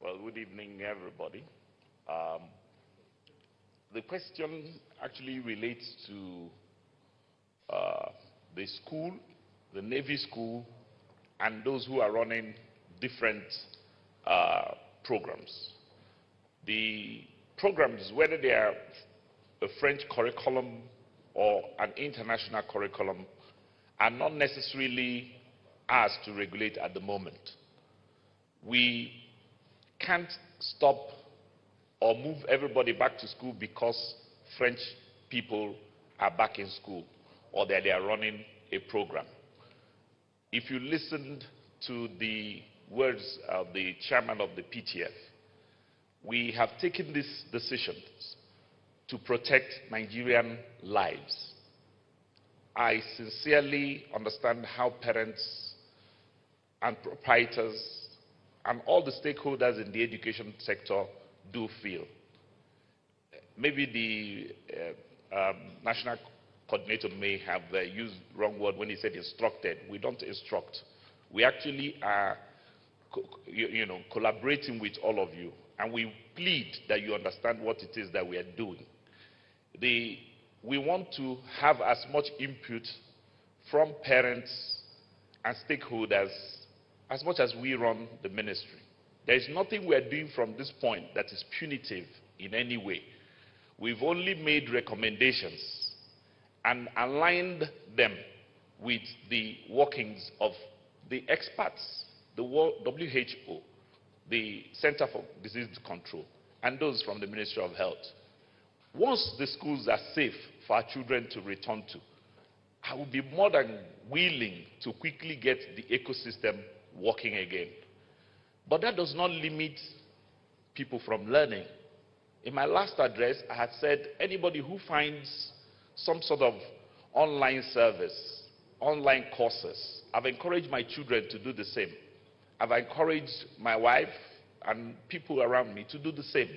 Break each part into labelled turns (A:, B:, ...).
A: Well, good evening, everybody. The question actually relates to the school, the Navy school, and those who are running different programs. The programs, whether they are a French curriculum or an international curriculum, are not necessarily ours to regulate at the moment. We can't stop or move everybody back to school because French people are back in school or that they are running a program. If you listened to the words of the chairman of the PTF, we have taken these decisions to protect Nigerian lives. I sincerely understand how parents and proprietors and all the stakeholders in the education sector do feel. Maybe the national coordinator may have used the wrong word when he said instructed. We don't instruct. We actually are collaborating with all of you, and we plead that you understand what it is that we are doing. We want to have as much input from parents and stakeholders as much as we run the ministry. There is nothing we are doing from this point that is punitive in any way. We've only made recommendations and aligned them with the workings of the experts, the WHO, the Center for Disease Control, and those from the Ministry of Health. Once the schools are safe for our children to return to, I will be more than willing to quickly get the ecosystem working again. But that does not limit people from learning. In my last address, I had said anybody who finds some sort of online service, online courses, I've encouraged my children to do the same. I've encouraged my wife and people around me to do the same.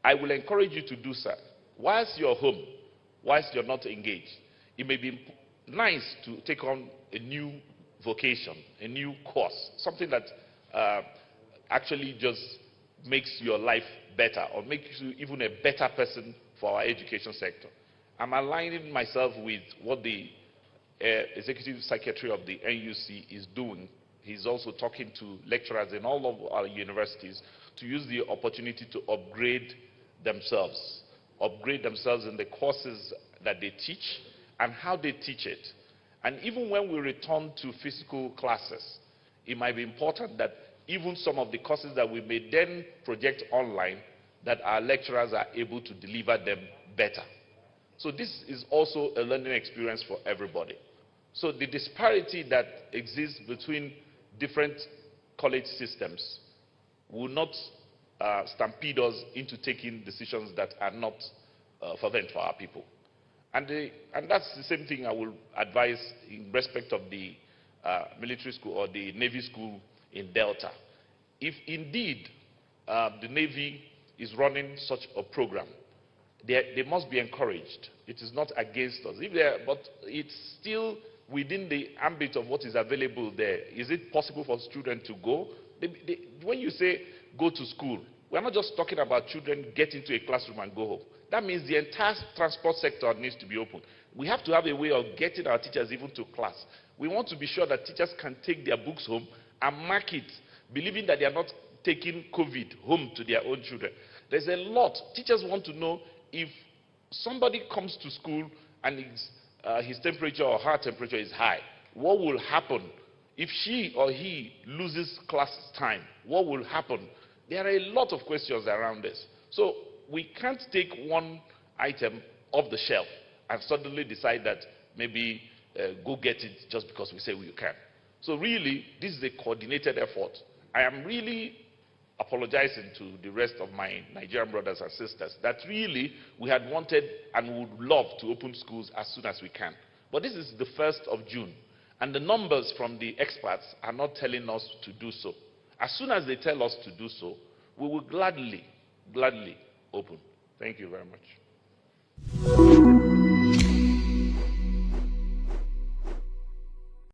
A: I will encourage you to do so. Whilst you're home, whilst you're not engaged, it may be nice to take on a new vocation, a new course, something that actually just makes your life better or makes you even a better person for our education sector. I'm aligning myself with what the Executive Secretary of the NUC is doing. He's also talking to lecturers in all of our universities to use the opportunity to upgrade themselves in the courses that they teach and how they teach it. And even when we return to physical classes, it might be important that even some of the courses that we may then project online, that our lecturers are able to deliver them better. So this is also a learning experience for everybody. So the disparity that exists between different college systems will not stampede us into taking decisions that are not fervent for our people. And that's the same thing I will advise in respect of the military school or the Navy school in Delta. If indeed the Navy is running such a program, they must be encouraged. It is not against us. But it's still within the ambit of what is available there. Is it possible for students to go? When you say go to school, we're not just talking about children get into a classroom and go home. That means the entire transport sector needs to be open. We have to have a way of getting our teachers even to class. We want to be sure that teachers can take their books home and mark it, believing that they are not taking COVID home to their own children. There's a lot. Teachers want to know if somebody comes to school and his temperature or her temperature is high, what will happen? If she or he loses class time, what will happen? There are a lot of questions around this. So we can't take one item off the shelf and suddenly decide that maybe go get it just because we say we can. So really, this is a coordinated effort. I am really apologizing to the rest of my Nigerian brothers and sisters that really we had wanted and would love to open schools as soon as we can. But this is the 1st of June, and the numbers from the experts are not telling us to do so. As soon as they tell us to do so, we will gladly open. Thank you very much.